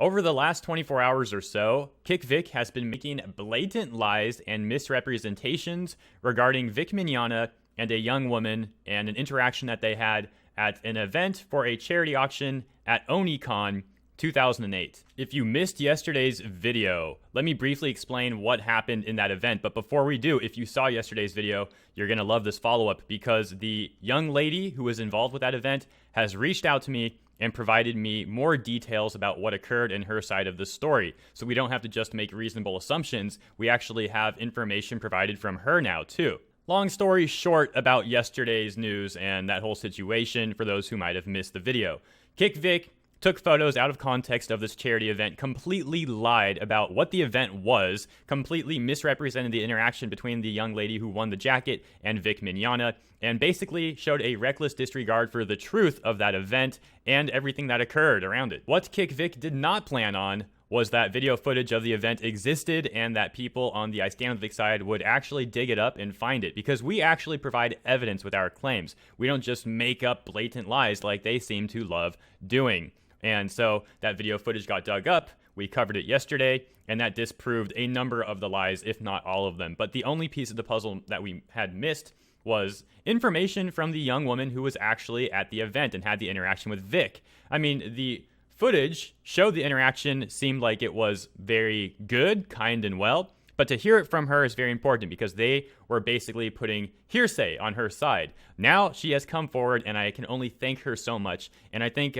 Over the last 24 hours or so, KickVic has been making blatant lies and misrepresentations regarding Vic Mignogna and a young woman and an interaction that they had at an event for a charity auction at OniCon 2008. If you missed yesterday's video, let me briefly explain what happened in that event. But before we do, if you saw yesterday's video, you're going to love this follow-up because the young lady who was involved with that event has reached out to me and provided me more details about what occurred in her side of the story. So we don't have to just make reasonable assumptions. We actually have information provided from her now, too. Long story short about yesterday's news and that whole situation for those who might have missed the video. KickVic took photos out of context of this charity event, completely lied about what the event was, completely misrepresented the interaction between the young lady who won the jacket and Vic Mignogna, and basically showed a reckless disregard for the truth of that event and everything that occurred around it. What KickVic did not plan on was that video footage of the event existed and that people on the I Stand With Vic side would actually dig it up and find it, because we actually provide evidence with our claims. We don't just make up blatant lies like they seem to love doing. And so that video footage got dug up, we covered it yesterday, and that disproved a number of the lies, if not all of them. But the only piece of the puzzle that we had missed was information from the young woman who was actually at the event and had the interaction with Vic. I mean, the footage showed the interaction seemed like it was very good, kind, and well. But to hear it from her is very important because they were basically putting hearsay on her side. Now she has come forward, and I can only thank her so much. And I think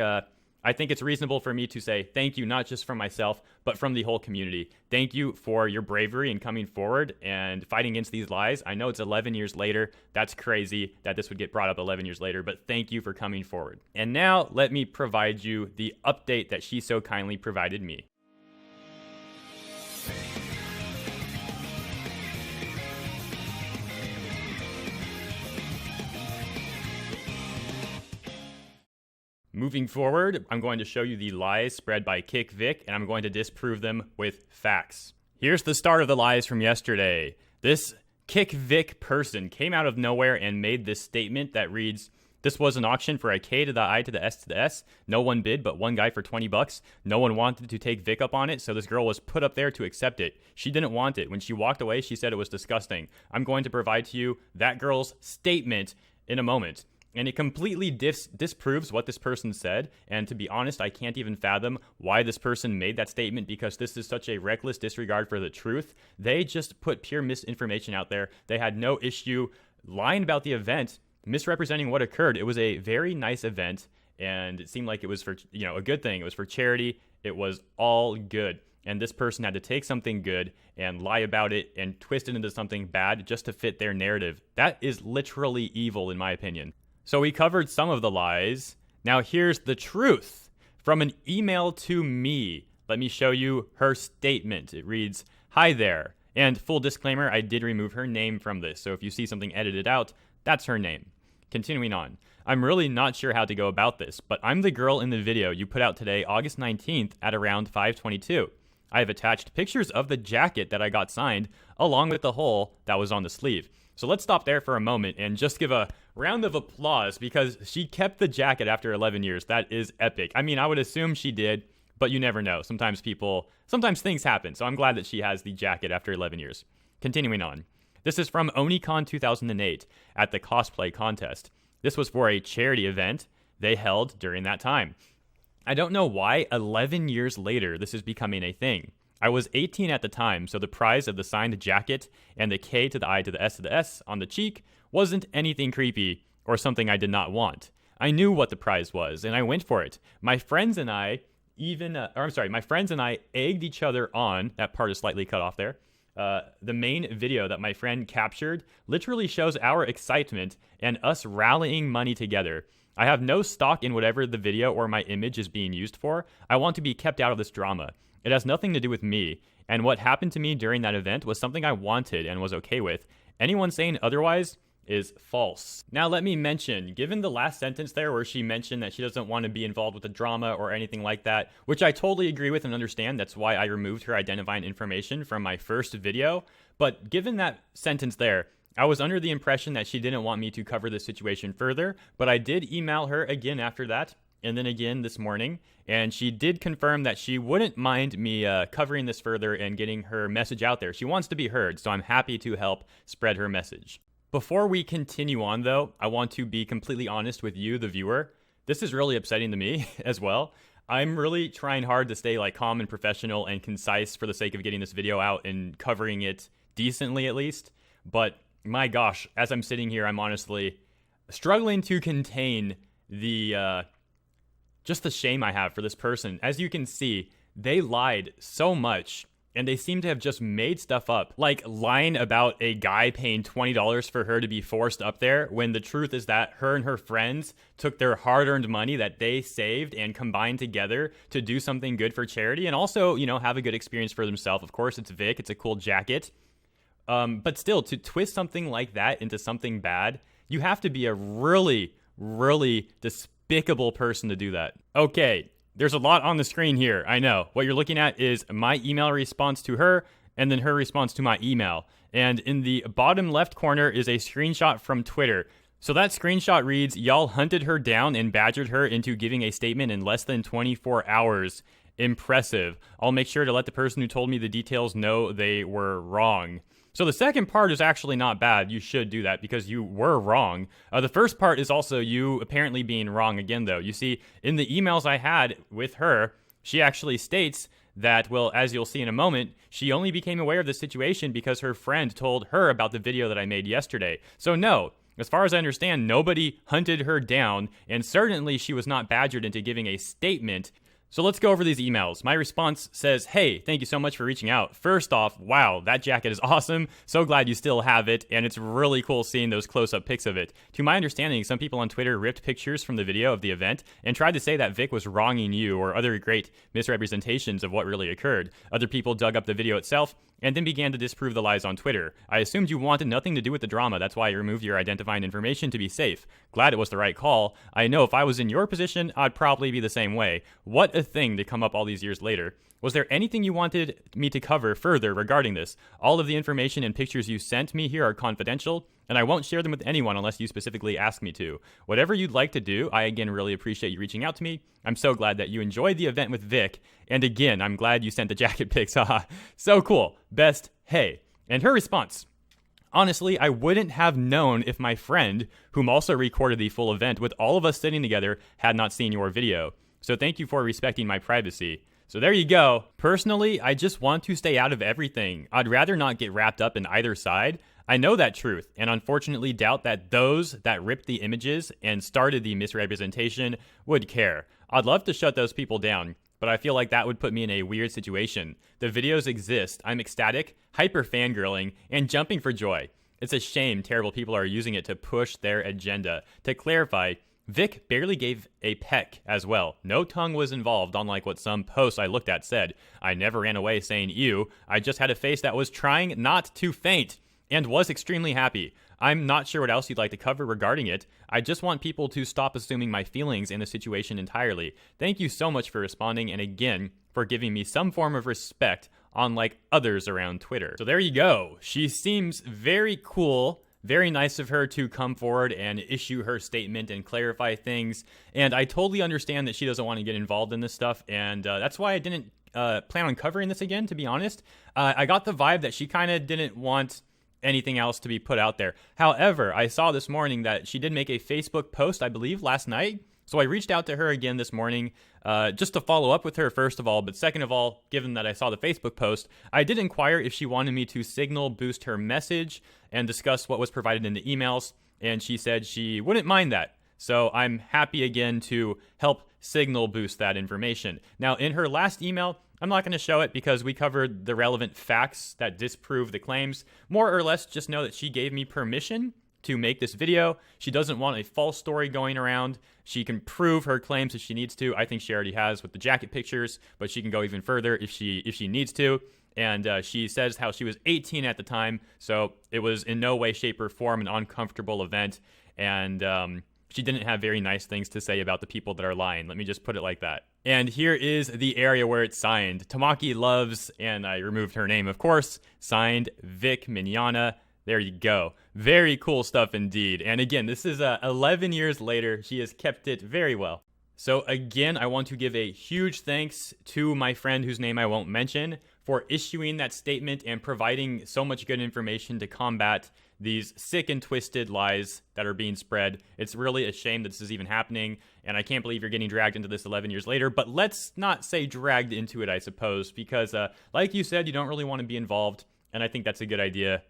it's reasonable for me to say thank you, not just from myself, but from the whole community. Thank you for your bravery in coming forward and fighting against these lies. I know it's 11 years later. That's crazy that this would get brought up 11 years later, but thank you for coming forward. And now let me provide you the update that she so kindly provided me. Moving forward, I'm going to show you the lies spread by KickVic, and I'm going to disprove them with facts. Here's the start of the lies from yesterday. This KickVic person came out of nowhere and made this statement that reads, "This was an auction for a K to the I to the S to the S. No one bid but one guy for $20. No one wanted to take Vic up on it, so this girl was put up there to accept it. She didn't want it. When she walked away, she said it was disgusting." I'm going to provide to you that girl's statement in a moment. And it completely disproves what this person said. And to be honest, I can't even fathom why this person made that statement, because this is such a reckless disregard for the truth. They just put pure misinformation out there. They had no issue lying about the event, misrepresenting what occurred. It was a very nice event, and it seemed like it was for, a good thing. It was for charity. It was all good. And this person had to take something good and lie about it and twist it into something bad just to fit their narrative. That is literally evil, in my opinion. So we covered some of the lies. Now here's the truth. From an email to me, let me show you her statement. It reads, "Hi there." And full disclaimer, I did remove her name from this. So if you see something edited out, that's her name. Continuing on. "I'm really not sure how to go about this, but I'm the girl in the video you put out today, August 19th at around 5:22. I have attached pictures of the jacket that I got signed, along with the hole that was on the sleeve." So let's stop there for a moment and just give a round of applause, because she kept the jacket after 11 years. That is epic. I mean, I would assume she did, but you never know. Sometimes things happen. So I'm glad that she has the jacket after 11 years. Continuing on. This is from OniCon 2008 at the cosplay contest. This was for a charity event they held during that time. I don't know why 11 years later this is becoming a thing. I was 18 at the time, so the prize of the signed jacket and the K to the I to the S to the S on the cheek wasn't anything creepy or something I did not want. I knew what the prize was, and I went for it. My friends and I egged each other on. That part is slightly cut off there. The main video that my friend captured literally shows our excitement and us rallying money together. I have no stock in whatever the video or my image is being used for. I want to be kept out of this drama. It has nothing to do with me, and what happened to me during that event was something I wanted and was okay with. Anyone saying otherwise is false. Now let me mention, given the last sentence there where she mentioned that she doesn't want to be involved with the drama or anything like that, which I totally agree with and understand, that's why I removed her identifying information from my first video, but given that sentence there, I was under the impression that she didn't want me to cover this situation further, but I did email her again after that, and then again this morning. And she did confirm that she wouldn't mind me covering this further and getting her message out there. She wants to be heard, so I'm happy to help spread her message. Before we continue on, though, I want to be completely honest with you, the viewer. This is really upsetting to me as well. I'm really trying hard to stay calm and professional and concise for the sake of getting this video out and covering it decently at least. But my gosh, as I'm sitting here, I'm honestly struggling to contain the just the shame I have for this person. As you can see, they lied so much. And they seem to have just made stuff up, like lying about a guy paying $20 for her to be forced up there, when the truth is that her and her friends took their hard-earned money that they saved and combined together to do something good for charity and also, have a good experience for themselves. Of course, it's Vic. It's a cool jacket. But still, to twist something like that into something bad, you have to be a really, really despicable person to do that. Okay. There's a lot on the screen here, I know. What you're looking at is my email response to her, and then her response to my email. And in the bottom left corner is a screenshot from Twitter. So that screenshot reads, "Y'all hunted her down and badgered her into giving a statement in less than 24 hours. Impressive. I'll make sure to let the person who told me the details know they were wrong." So the second part is actually not bad. You should do that because you were wrong. The first part is also you apparently being wrong again, though. You see, in the emails I had with her, she actually states that, well, as you'll see in a moment, she only became aware of the situation because her friend told her about the video that I made yesterday. So no, as far as I understand, nobody hunted her down, and certainly she was not badgered into giving a statement. So let's go over these emails. My response says, "Hey, thank you so much for reaching out. First off, wow, that jacket is awesome. So glad you still have it, and it's really cool seeing those close-up pics of it. To my understanding, some people on Twitter ripped pictures from the video of the event and tried to say that Vic was wronging you or other great misrepresentations of what really occurred. Other people dug up the video itself and then began to disprove the lies on Twitter. I assumed you wanted nothing to do with the drama. That's why I removed your identifying information to be safe. Glad it was the right call. I know if I was in your position, I'd probably be the same way. What a thing to come up all these years later. Was there anything you wanted me to cover further regarding this? All of the information and pictures you sent me here are confidential, and I won't share them with anyone unless you specifically ask me to. Whatever you'd like to do, I again really appreciate you reaching out to me. I'm so glad that you enjoyed the event with Vic, and again, I'm glad you sent the jacket pics. Haha, so cool. Best, hey." And her response: "Honestly, I wouldn't have known if my friend, whom also recorded the full event with all of us sitting together, had not seen your video. So thank you for respecting my privacy." So there you go. Personally, I just want to stay out of everything. I'd rather not get wrapped up in either side. I know that truth, and unfortunately doubt that those that ripped the images and started the misrepresentation would care. I'd love to shut those people down, but I feel like that would put me in a weird situation. The videos exist. I'm ecstatic, hyper fangirling, and jumping for joy. It's a shame terrible people are using it to push their agenda. To clarify, Vic barely gave a peck as well. No tongue was involved, unlike what some posts I looked at said. I never ran away saying ew. I just had a face that was trying not to faint and was extremely happy. I'm not sure what else you'd like to cover regarding it. I just want people to stop assuming my feelings in the situation entirely. Thank you so much for responding, and again, for giving me some form of respect, unlike others around Twitter." So there you go. She seems very cool. Very nice of her to come forward and issue her statement and clarify things. And I totally understand that she doesn't want to get involved in this stuff. And that's why I didn't plan on covering this again, to be honest. I got the vibe that she kind of didn't want anything else to be put out there. However, I saw this morning that she did make a Facebook post, I believe, last night. So I reached out to her again this morning just to follow up with her, first of all. But second of all, given that I saw the Facebook post, I did inquire if she wanted me to signal boost her message and discuss what was provided in the emails. And she said she wouldn't mind that. So I'm happy again to help signal boost that information. Now, in her last email, I'm not going to show it because we covered the relevant facts that disprove the claims. More or less, just know that she gave me permission to make this video. She doesn't want a false story going around. She can prove her claims if she needs to. I think she already has with the jacket pictures, but she can go even further if she needs to. And she says how she was 18 at the time, so it was in no way, shape, or form an uncomfortable event. And she didn't have very nice things to say about the people that are lying. Let me just put it like that. And here is the area where it's signed. Tamaki loves, and I removed her name, of course, signed Vic Mignogna. There you go. Very cool stuff indeed. And again, this is 11 years later. She has kept it very well. So again, I want to give a huge thanks to my friend whose name I won't mention for issuing that statement and providing so much good information to combat these sick and twisted lies that are being spread. It's really a shame that this is even happening, and I can't believe you're getting dragged into this 11 years later, but let's not say dragged into it, I suppose, because like you said, you don't really want to be involved, and I think that's a good idea.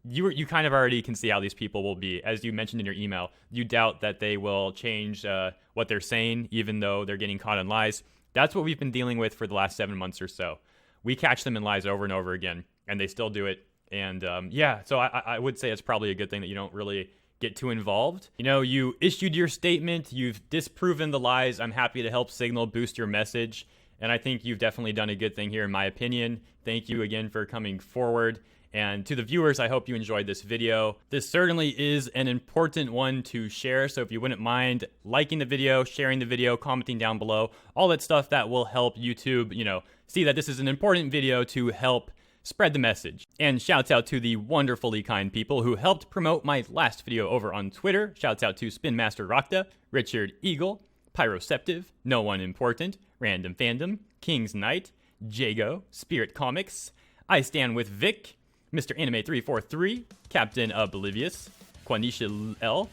You kind of already can see how these people will be. As you mentioned in your email, you doubt that they will change what they're saying, even though they're getting caught in lies. That's what we've been dealing with for the last 7 months or so. We catch them in lies over and over again, and they still do it. And yeah, so I would say it's probably a good thing that you don't really get too involved. You know, you issued your statement, you've disproven the lies. I'm happy to help signal boost your message. And I think you've definitely done a good thing here, in my opinion. Thank you again for coming forward. And to the viewers, I hope you enjoyed this video. This certainly is an important one to share, so if you wouldn't mind liking the video, sharing the video, commenting down below, all that stuff that will help YouTube, you know, see that this is an important video to help spread the message. And shouts out to the wonderfully kind people who helped promote my last video over on Twitter. Shouts out to Spin Master Rakta, Richard Eagle, Pyroceptive, No One Important, Random Fandom, King's Knight, Jago, Spirit Comics, I Stand With Vic, Mr. Anime 343, Captain Oblivious, Quanisha L,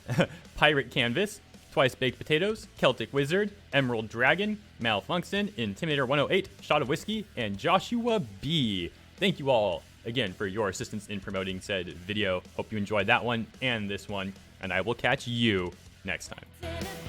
Pirate Canvas, Twice Baked Potatoes, Celtic Wizard, Emerald Dragon, Malfunction, Intimidator 108, Shot of Whiskey, and Joshua B. Thank you all again for your assistance in promoting said video. Hope you enjoyed that one and this one, and I will catch you next time.